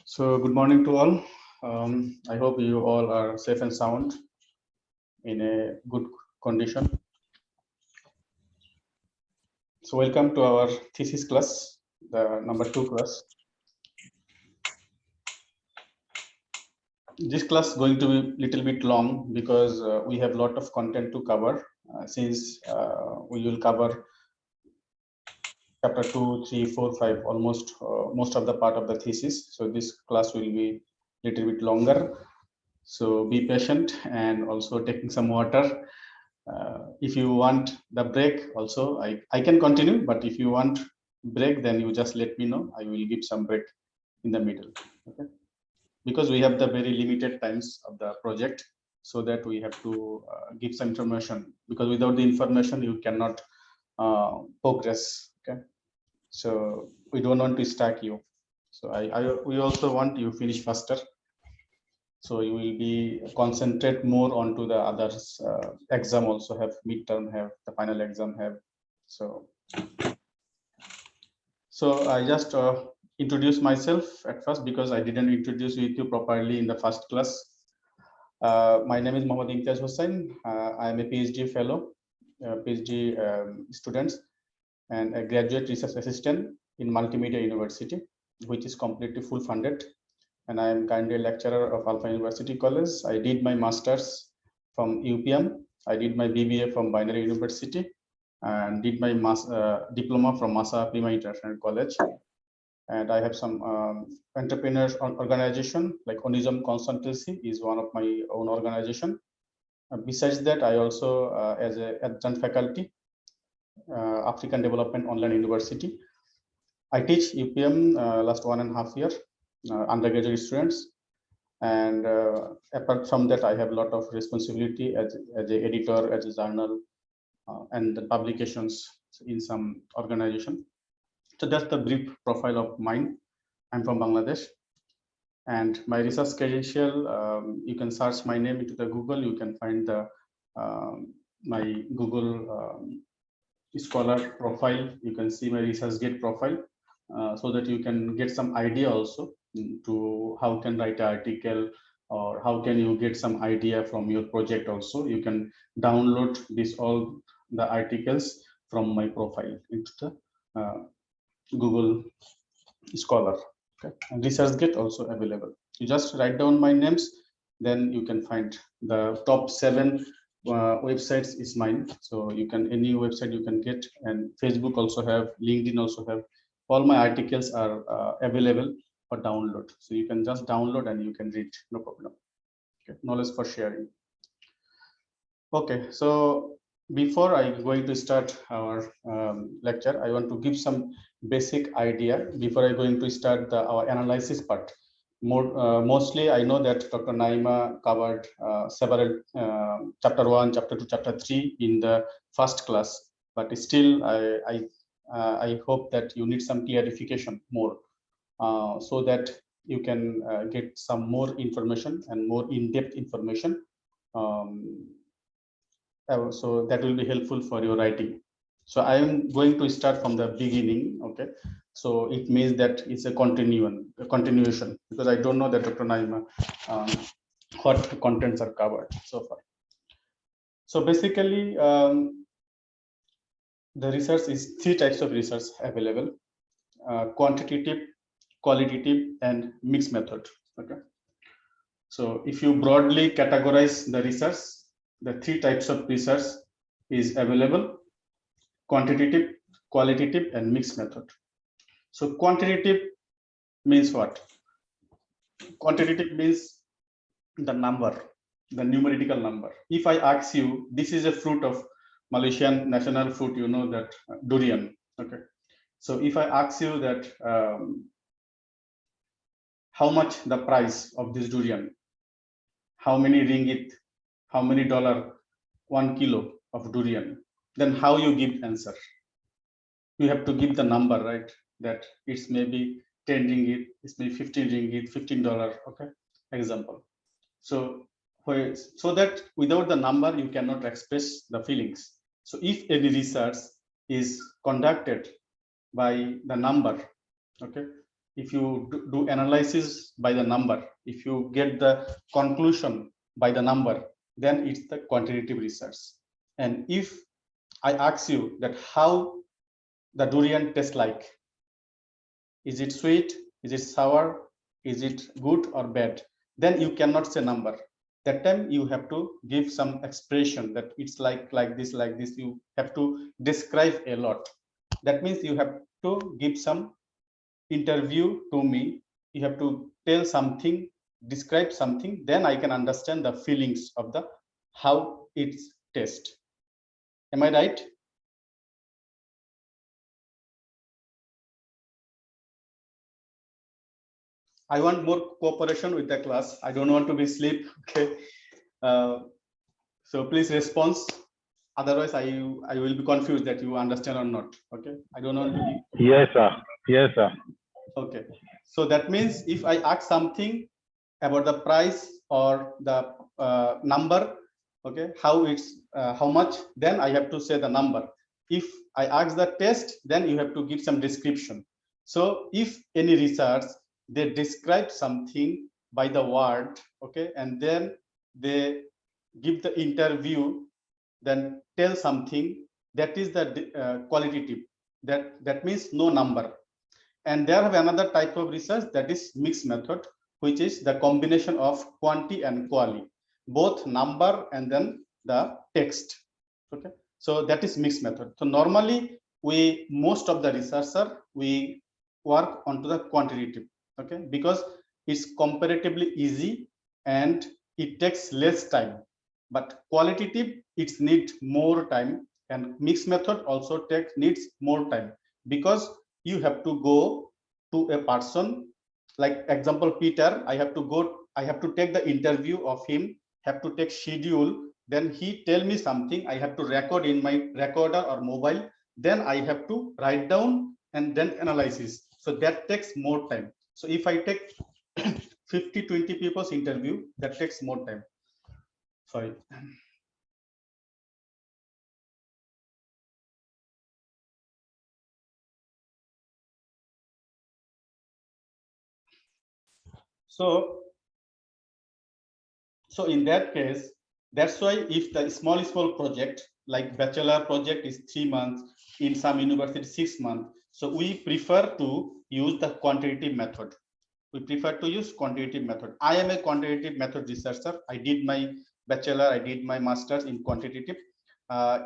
So good morning to all. I hope you all are safe and sound in a good condition. So welcome to our thesis class, the number 2 class. This class is going to be a little bit long because we have a lot of content to cover since we will cover chapter 2, 3, 4, 5, almost most of the part of the thesis. So this class will be a little bit longer. So be patient and also taking some water. If you want the break also, I can continue, but if you want break, then you just let me know. I will give some break in the middle, okay? Because we have the very limited times of the project, so that we have to give some information, because without the information, you cannot progress, okay? So we don't want to stack you. So we also want you finish faster. So you will be concentrate more onto the others. Exam also have midterm, have the final exam have. So I just introduce myself at first because I didn't introduce you properly in the first class. My name is Mohammad Imtiaz Hussain. I am a PhD fellow, PhD students, and a graduate research assistant in Multimedia University, which is completely full funded. And I am currently a lecturer of Alfa University College. I did my master's from UPM. I did my BBA from Binary University and did my diploma from Masa Prima International College. And I have some entrepreneurs organization like Onism Consultancy is one of my own organization. Besides that, I also as a adjunct faculty, African Development Online University. I teach UPM last 1.5 years. Undergraduate students, and apart from that, I have a lot of responsibility as an editor, as a journal, and the publications in some organization. So that's the brief profile of mine. I'm from Bangladesh, and my research credential, you can search my name into the Google. You can find the my Google scholar profile. You can see my ResearchGate profile, so that you can get some idea also to how can write an article, or how can you get some idea from your project also. You can download this all the articles from my profile into the Google Scholar, okay? And ResearchGate also available. You just write down my names, then you can find the top 7 websites is mine. So you can, any website you can get, and Facebook also have, LinkedIn also have. All my articles are available for download. So you can just download and you can read, no problem. Okay, knowledge for sharing. Okay, so before I going to start our lecture, I want to give some basic idea before I going to start our analysis part. Mostly, I know that Dr. Naima covered several chapter 1, chapter 2, chapter 3 in the first class, but still, I hope that you need some clarification more, so that you can get some more information and more in-depth information. So that will be helpful for your writing. So I am going to start from the beginning, okay? So it means that it's a continuation, because I don't know that Dr. Naima what contents are covered so far. So basically, the research is 3 types of research available: quantitative, qualitative, and mixed method. Okay. So if you broadly categorize the research, the 3 types of research is available: quantitative, qualitative, and mixed method. So quantitative means what? Quantitative means the number, the numerical number. If I ask you, this is a fruit of Malaysian national fruit, you know that durian. Okay. So if I ask you that how much the price of this durian, how many ringgit, how many dollar 1 kilo of durian, then how you give answer? You have to give the number, right? That it's maybe 10 ringgit, it's maybe 15 ringgit, $15. Okay, example. So that without the number you cannot express the feelings. So if any research is conducted by the number, okay, if you do analysis by the number, if you get the conclusion by the number, then it's the quantitative research. And if I ask you that how the durian tastes like, is it sweet, is it sour, is it good or bad, then you cannot say number. That time you have to give some expression that it's like this, like this. You have to describe a lot. That means you have to give some interview to me. You have to tell something, describe something, then I can understand the feelings of the how it's taste. Am I right? I want more cooperation with the class. I don't want to be sleep. Okay. So please respond. Otherwise, I will be confused that you understand or not. Okay. I don't want to be. Yes, sir. Yes, sir. Okay. So that means if I ask something about the price or the number, okay, how it's how much, then I have to say the number. If I ask the test, then you have to give some description. So if any research, they describe something by the word, okay, and then they give the interview, then tell something, that is the qualitative. That means no number. And there have another type of research, that is mixed method, which is the combination of quanti and quali, both number and then the text. Okay, so that is mixed method. So normally most of the researcher, we work onto the quantitative, okay, because it's comparatively easy and it takes less time. But qualitative, it's need more time, and mixed method also needs more time, because you have to go to a person, like example Peter, I have to take the interview of him, have to take schedule, then he tell me something, I have to record in my recorder or mobile, then I have to write down and then analysis. So that takes more time. So if I take 50-20 people's interview, that takes more time. Sorry. So in that case, that's why if the small project like bachelor project is 3 months, in some university 6 months, so we prefer to use the quantitative method. We prefer to use quantitative method. I am a quantitative method researcher. I did my bachelor, I did my master's in quantitative.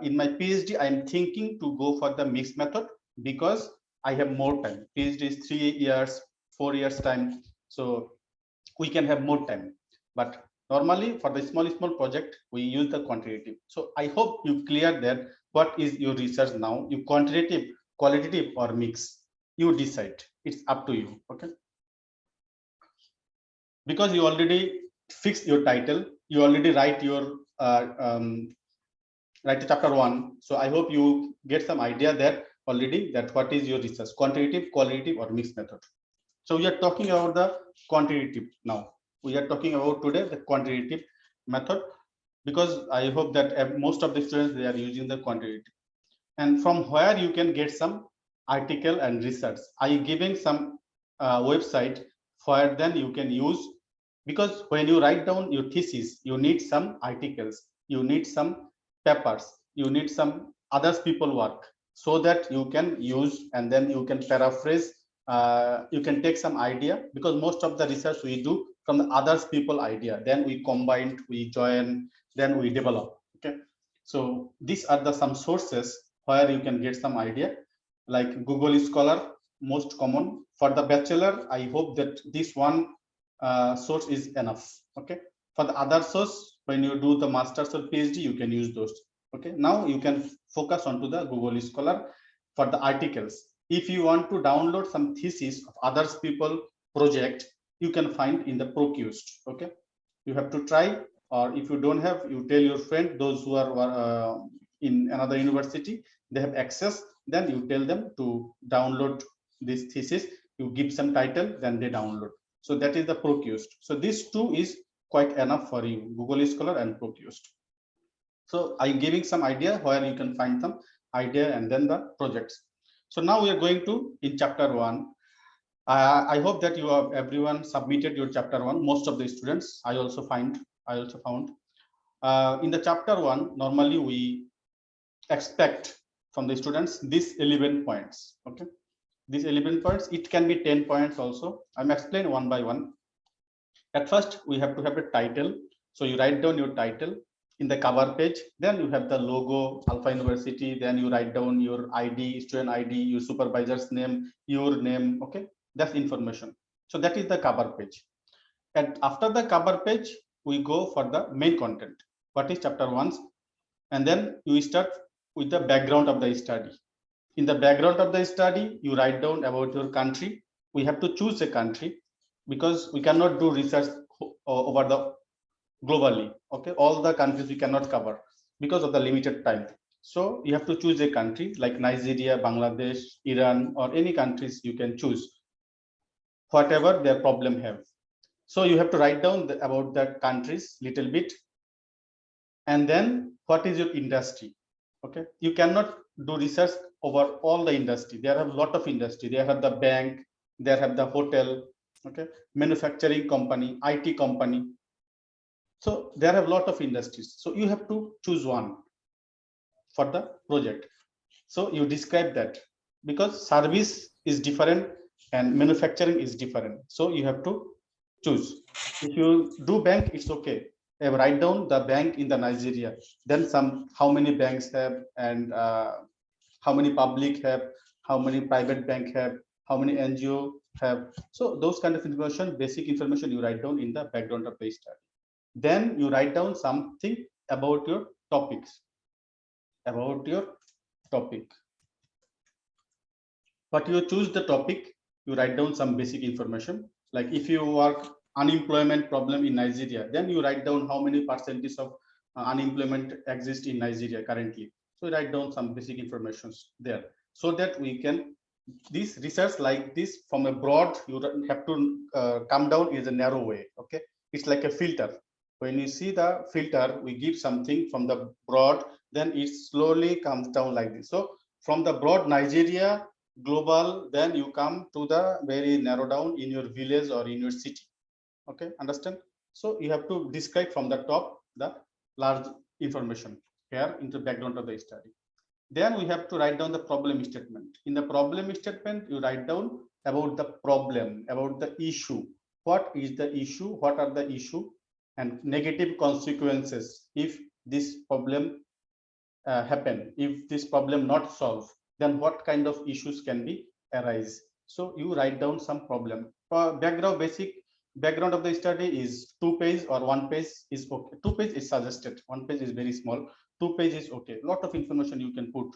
In my PhD, I am thinking to go for the mixed method because I have more time. PhD is 3 years, 4 years time. So we can have more time. But normally for the small project, we use the quantitative. So I hope you clear that what is your research now, you quantitative, qualitative or mix, you decide. It's up to you. Okay. Because you already fixed your title, you already write your write chapter 1. So I hope you get some idea there already, that what is your research, quantitative, qualitative or mixed method. So we are talking about the quantitative now. We are talking about today the quantitative method, because I hope that most of the students, they are using the quantitative. And from where you can get some article and research, I giving some website where then you can use, because when you write down your thesis, you need some articles, you need some papers, you need some others people work, so that you can use and then you can paraphrase, you can take some idea, because most of the research we do from the others people idea, then we combine, we join, then we develop. Okay, so these are the some sources where you can get some idea, like Google Scholar, most common for the bachelor. I hope that this one source is enough. Okay, for the other source, when you do the master's or PhD, you can use those. Okay, now you can focus onto the Google Scholar for the articles. If you want to download some thesis of others people project, you can find in the Procused. Okay, you have to try, or if you don't have, you tell your friend, those who are in another university, they have access, then you tell them to download this thesis, you give some title, then they download. So that is the Procused. So these two is quite enough for you, Google Scholar and Procused. So I'm giving some idea where you can find some idea and then the projects. So now we are going to in chapter 1. I hope that you have everyone submitted your chapter 1. Most of the students, I also found in the chapter 1, normally we expect from the students these 11 points. Okay, these 11 points, it can be 10 points also. I'm explaining one by one. At first, we have to have a title. So you write down your title in the cover page. Then you have the logo, Alfa University. Then you write down your ID, student ID, your supervisor's name, your name. Okay, that's information. So that is the cover page. And after the cover page, we go for the main content. What is chapter 1? And then you start with the background of the study. In the background of the study, you write down about your country. We have to choose a country because we cannot do research over the globally. Okay, all the countries we cannot cover because of the limited time. So you have to choose a country like Nigeria, Bangladesh, Iran, or any countries you can choose, whatever their problem have. So you have to write down about the countries little bit, and then what is your industry. Okay, you cannot do research over all the industry. There are a lot of industry. There have the bank, there have the hotel, okay, manufacturing company, IT company. So there are a lot of industries. So you have to choose one for the project. So you describe that because service is different and manufacturing is different. So you have to choose. If you do bank, it's okay. Write down the bank in the Nigeria. Then how many banks have, and how many public have, how many private bank have, how many NGO have. So those kind of information, basic information, you write down in the background of the study. Then you write down something about your topics, about your topic. But you choose the topic, you write down some basic information. Like if you work unemployment problem in Nigeria, then you write down how many percentage of unemployment exist in Nigeria currently. So you write down some basic information there, so that we can, this research like this from a broad, you have to come down is a narrow way. Okay, it's like a filter. When you see the filter, we give something from the broad, then it slowly comes down like this. So from the broad Nigeria global, then you come to the very narrow down in your village or in your city. Okay, understand? So you have to describe from the top the large information here into background of the study. Then we have to write down the problem statement. In the problem statement, you write down about the problem, about the issue. What is the issue? What are the issue and negative consequences if this problem happen? If this problem not solved, then what kind of issues can be arise? So you write down some problem. Background, basic background of the study is 2 page or 1 page is okay. 2 page is suggested. 1 page is very small. 2 page is okay. Lot of information you can put.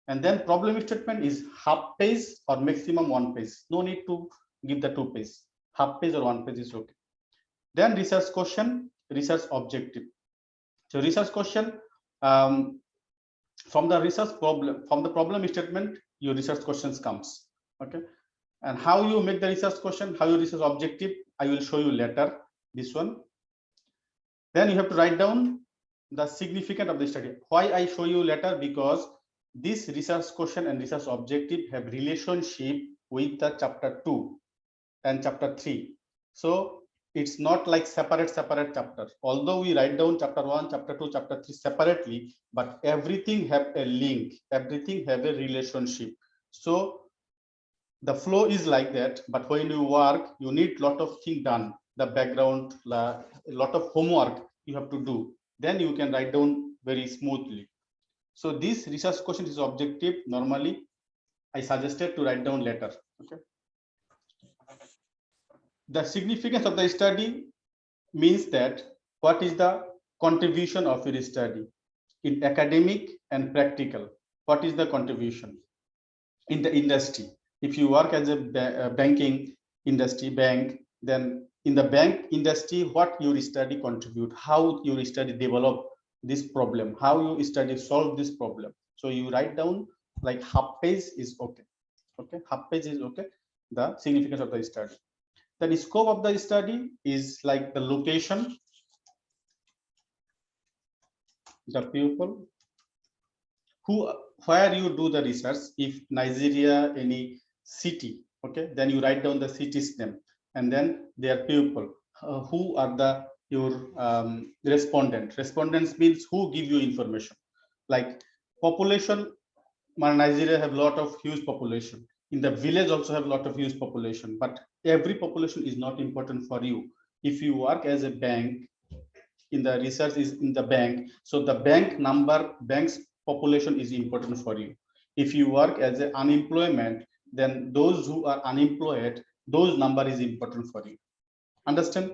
And then problem statement is half page or maximum 1 page. No need to give the 2 page. Half page or 1 page is okay. Then research question, research objective. So research question, from the research problem, from the problem statement, your research questions comes. Okay, and how you make the research question, how you research objective, I will show you later this one. Then you have to write down the significance of the study. Why I show you later? Because this research question and research objective have relationship with the chapter 2 and chapter 3. So it's not like separate chapter. Although we write down chapter 1, chapter 2, chapter 3 separately, but everything have a link, everything have a relationship. So the flow is like that, but when you work, you need lot of things done, the background, a lot of homework you have to do. Then you can write down very smoothly. So this research question is objective. Normally, I suggested to write down later. Okay. The significance of the study means that what is the contribution of your study in academic and practical? What is the contribution in the industry? If you work as a banking industry, bank, then in the bank industry, what your study contribute, how your study develop this problem, how you study solve this problem. So you write down like half page is okay. Okay, half page is okay. The significance of the study. The scope of the study is like the location, the people, where you do the research. If Nigeria, any city, Okay, then you write down the city's name, and then their people. Who are the your respondents means who give you information. Like population, Nigeria have a lot of huge population. In the village also have a lot of huge population, but every population is not important for you. If you work as a bank, in the research is in the bank, so the bank's population is important for you. If you work as an unemployment, then those who are unemployed, those number is important for you. Understand?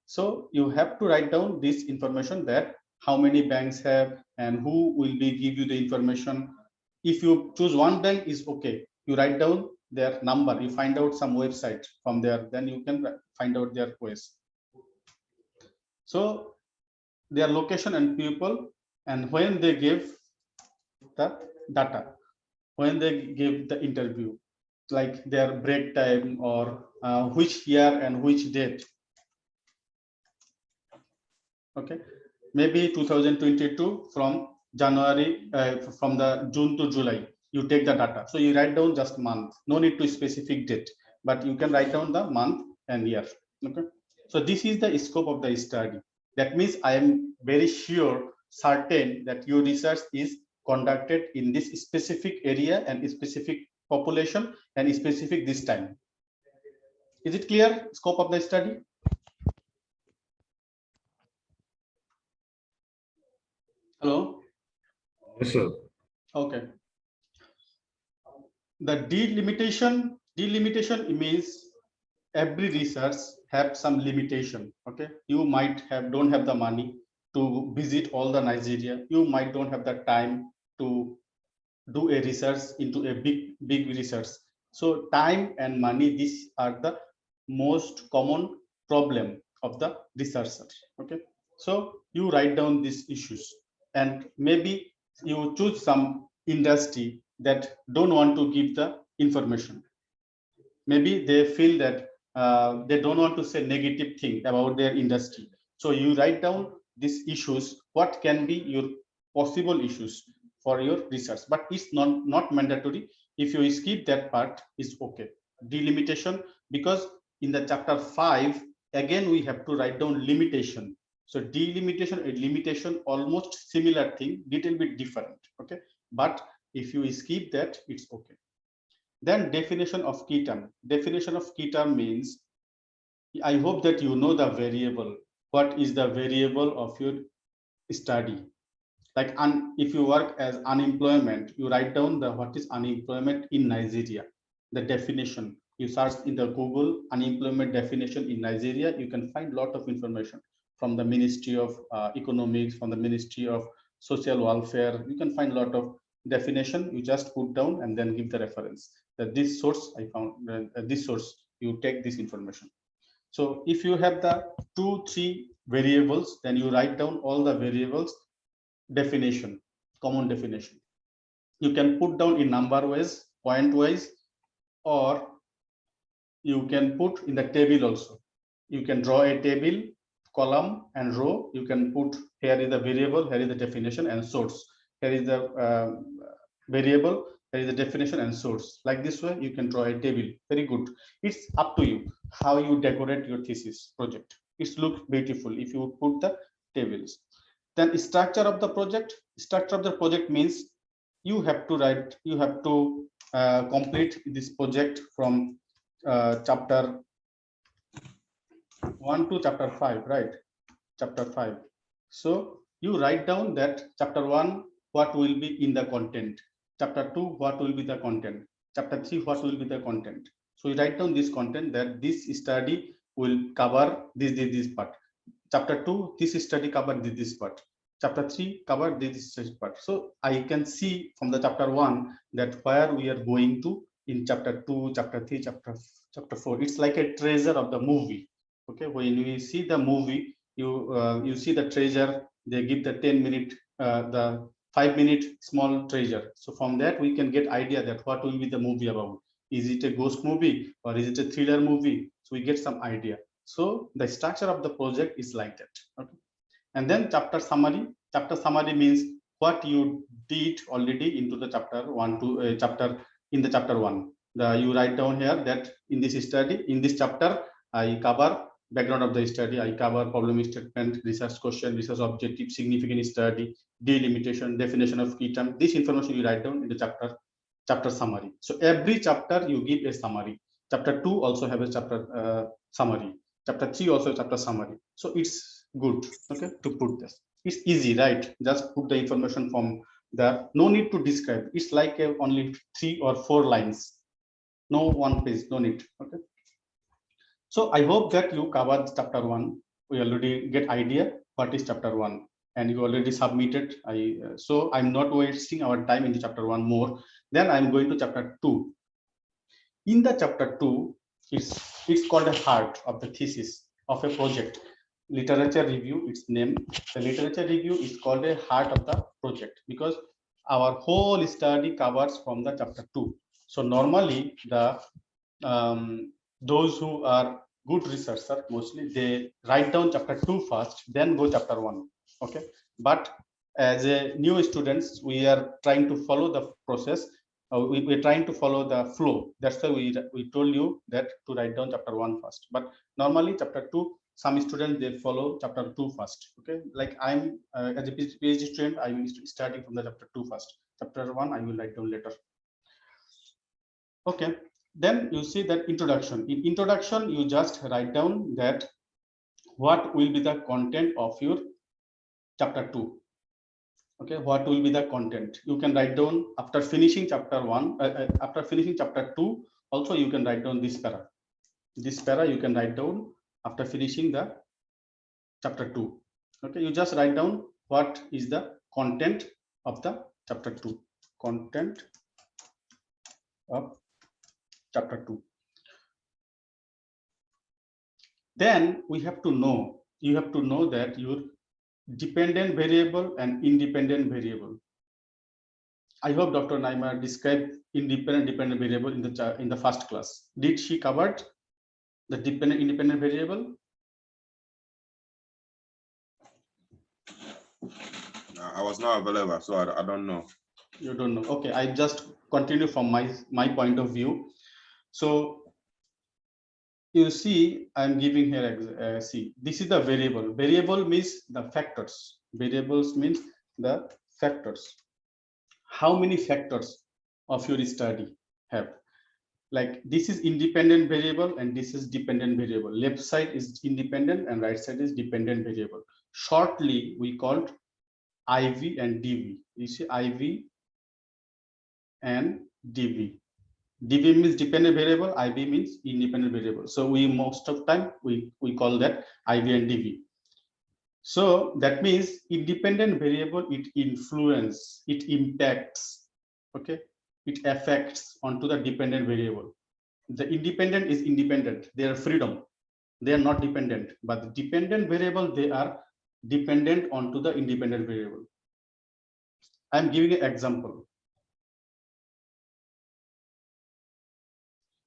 So you have to write down this information, that how many banks have and who will be give you the information. If you choose one bank is okay, you write down their number, you find out some website from there, then you can find out their ways. So their location and people, and when they give the data, when they give the interview, like their break time, or which year and which date. Okay, maybe 2022 from January, from the June to July, you take the data. So you write down just month, no need to specific date, but you can write down the month and year. Okay, so this is the scope of the study. That means I am very certain that your research is conducted in this specific area and specific population and specific this time. Is it clear, scope of the study? Hello? Yes, sir. Okay. The delimitation means every research have some limitation. Okay, you might don't have the money to visit all the Nigeria, you might don't have the time to do a research into a big research. So time and money, these are the most common problem of the researcher. Okay, so you write down these issues, and maybe you choose some industry that don't want to give the information. Maybe they feel that they don't want to say negative thing about their industry. So you write down these issues, what can be your possible issues for your research, but it's not mandatory. If you skip that part, is okay. Delimitation, because in the chapter 5 again we have to write down limitation. So delimitation and limitation almost similar thing, little bit different. Okay, but if you skip that, it's okay. Then definition of key term. Definition of key term means, I hope that you know the variable. What is the variable of your study? Like if you work as unemployment, you write down the what is unemployment in Nigeria. The definition. You search in the Google unemployment definition in Nigeria, you can find a lot of information from the Ministry of Economics, from the Ministry of Social Welfare. You can find a lot of definition. You just put down and then give the reference. That this source I found, this source, you take this information. So if you have the 2-3 variables, then you write down all the variables definition, common definition. You can put down in number wise, point wise, or you can put in the table also. You can draw a table, column and row. You can put, here is the variable, here is the definition and source. Here is the variable, here is the definition and source. Like this way, you can draw a table. Very good. It's up to you how you decorate your thesis project. It looks beautiful if you put the tables. Then structure of the project. Structure of the project means you have to write, you have to complete this project from chapter 1 to chapter 5, right? Chapter 5. So you write down that chapter 1, what will be in the content. Chapter 2, what will be the content. Chapter 3, what will be the content. So you write down this content, that this study will cover this part. Chapter 2, this study covered this part. Chapter 3 covered this part. So I can see from the chapter 1 that where we are going to in chapter 2, chapter 3, chapter 4. It's like a treasure of the movie. Okay, when we see the movie, you see the treasure. They give the 10-minute, the 5-minute small treasure. So from that we can get idea that what will be the movie about. Is it a ghost movie or is it a thriller movie? So we get some idea. So the structure of the project is like that. Okay. And then chapter summary. Chapter summary means what you did already into the chapter 1 to chapter in the chapter 1. You write down here that in this study, in this chapter, I cover background of the study, I cover problem statement, research question, research objective, significant study, delimitation, definition of key term. This information you write down in the chapter summary. So every chapter you give a summary. Chapter 2 also have a chapter summary. Chapter 3 also chapter summary. So it's good, okay, to put this. It's easy, right? Just put the information from the, no need to describe. It's like only 3 or 4 lines. No one page, no need. Okay. So I hope that you covered chapter 1. We already get idea what is chapter 1, and you already submitted. So I'm not wasting our time in the chapter 1 more. Then I'm going to chapter 2. In the chapter 2, it's called a heart of the thesis of a project. Literature review, its name. The literature review is called a heart of the project because our whole study covers from the chapter 2. So normally those who are good researchers, mostly they write down chapter 2 first, then go chapter 1. Okay, but as a new students, we are trying to follow the process. We're trying to follow the flow. That's why we told you that to write down chapter 1 first. But normally chapter 2, some students they follow chapter 2 first. Okay, like I'm as a PhD student, I will starting from the chapter 2 first. Chapter 1 I will write down later. Okay, then you see that introduction. In introduction, you just write down that what will be the content of your chapter 2. Okay, what will be the content? You can write down after finishing chapter 1, after finishing chapter 2, also you can write down this para. This para you can write down after finishing the chapter 2. Okay, you just write down what is the content of the chapter 2. Content of chapter 2. Then we have to know, you have to know that your dependent variable and independent variable. I hope Dr. Naima described dependent variable in the first class. Did she cover the independent variable? I was not available, so I don't know. You don't know. Okay, I just continue from my point of view. So you see, I'm giving here, see, this is the variable. Variable means the factors. Variables means the factors. How many factors of your study have? Like this is independent variable and this is dependent variable. Left side is independent and right side is dependent variable. Shortly, we called IV and DV. You see IV and DV. DV means dependent variable, IB means independent variable. So we most of time we call that IV and DV. So that means independent variable, it influence, it impacts, okay, it affects onto the dependent variable. The independent is independent, they are freedom, they are not dependent, but the dependent variable, they are dependent onto the independent variable. I'm giving an example.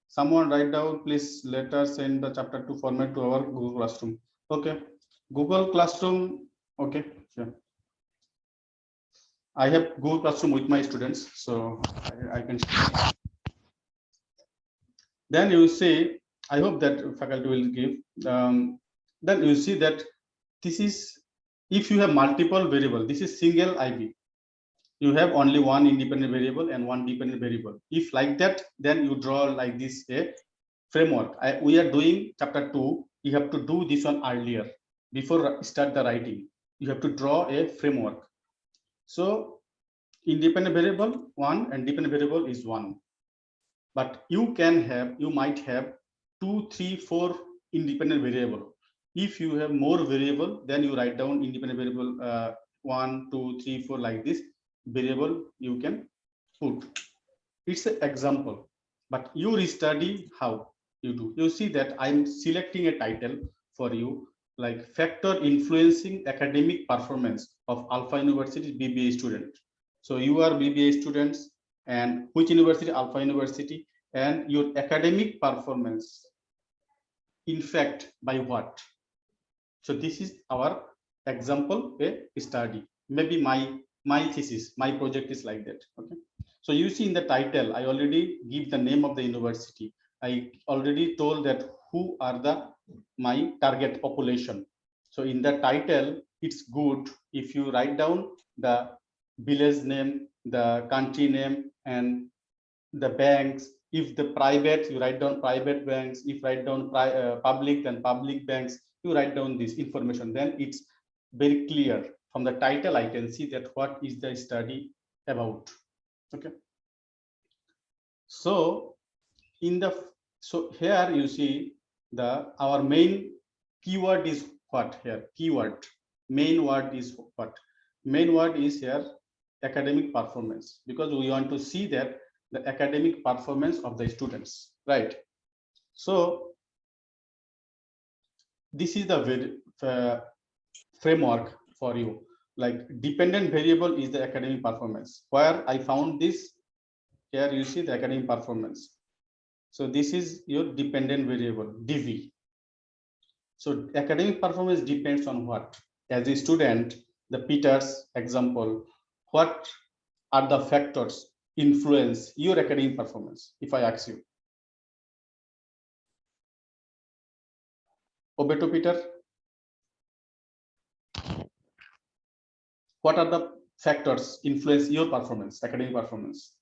Someone write down, please let us send the chapter 2 format to our Google Classroom. Okay, Google Classroom. Okay, sure. I have Google Classroom with my students, so I can share. Then you see, I hope that faculty will give. Then you see that this is, if you have multiple variable, this is single IB. You have only one independent variable and one dependent variable. If like that, then you draw like this a framework. We are doing chapter 2. You have to do this one earlier before start the writing. You have to draw a framework. So independent variable 1 and dependent variable is 1. But you might have 2, 3, 4 independent variable. If you have more variable, then you write down independent variable 1, 2, 3, 4 like this variable you can put. It's an example, but you study how you do. You see that I'm selecting a title for you, like factor influencing academic performance of Alpha University BBA student. So you are BBA students, and which university? Alpha University. And your academic performance, in fact, by what? So this is our example, a study. Maybe my thesis, my project is like that. Okay. So you see in the title, I already give the name of the university. I already told that who are the my target population. So in the title, it's good if you write down the village name, the country name, and the banks. If the private, you write down private banks. If write down public, then public banks. You write down this information. Then it's very clear from the title. I can see that what is the study about. Okay. So in the here you see the our main keyword is what here keyword main word is what main word is here academic performance, because we want to see that the academic performance of the students, right? So this is the framework for you. Like dependent variable is the academic performance. Where I found this, here you see the academic performance. So this is your dependent variable, DV. So academic performance depends on what? As a student, the Peters example, what are the factors influence your academic performance? If I ask you. Obeto Peter, what are the factors influence your performance, academic performance?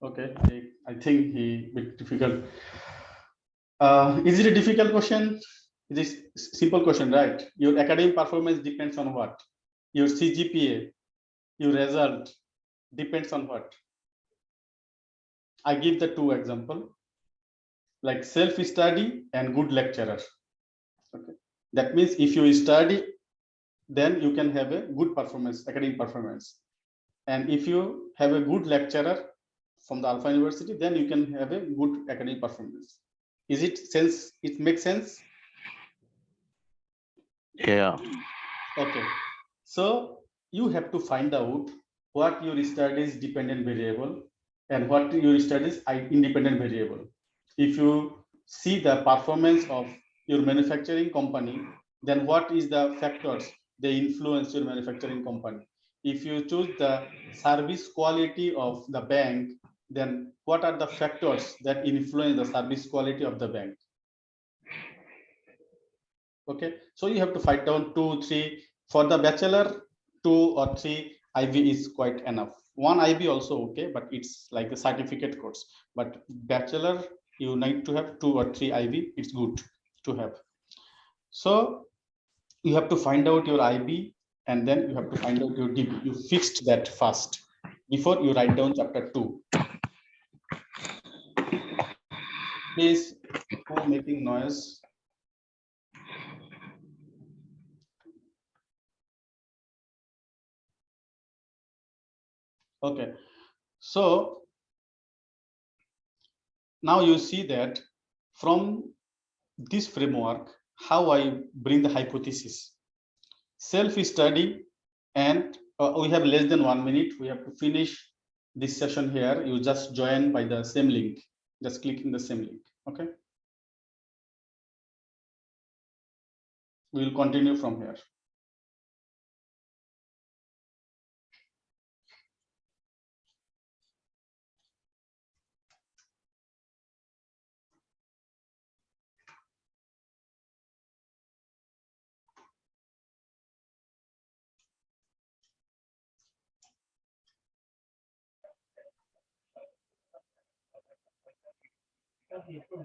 Okay, I think he bit difficult. Is it a difficult question? It is simple question, right? Your academic performance depends on what? Your CGPA, your result depends on what? I give the two example, like self-study and good lecturer. Okay, that means if you study, then you can have a good performance, academic performance. And if you have a good lecturer from the Alfa University, then you can have a good academic performance. Is it sense? It makes sense? Yeah. Okay. So you have to find out what your studies dependent variable and what your studies independent variable. If you see the performance of your manufacturing company, then what is the factors they influence your manufacturing company? If you choose the service quality of the bank, then what are the factors that influence the service quality of the bank? Okay, so you have to find down 2 3 for the bachelor. 2 or 3 IB is quite enough. One IB also okay, but it's like a certificate course. But bachelor, you need to have 2 or 3 IB. It's good to have. So you have to find out your IB, and then you have to find out your DB. You fixed that first before you write down chapter 2. Please, who making noise? Okay, so now you see that from this framework, how I bring the hypothesis. Self-study, and we have less than 1 minute. We have to finish this session here. You just join by the same link. Just clicking the same link. Okay. We will continue from here.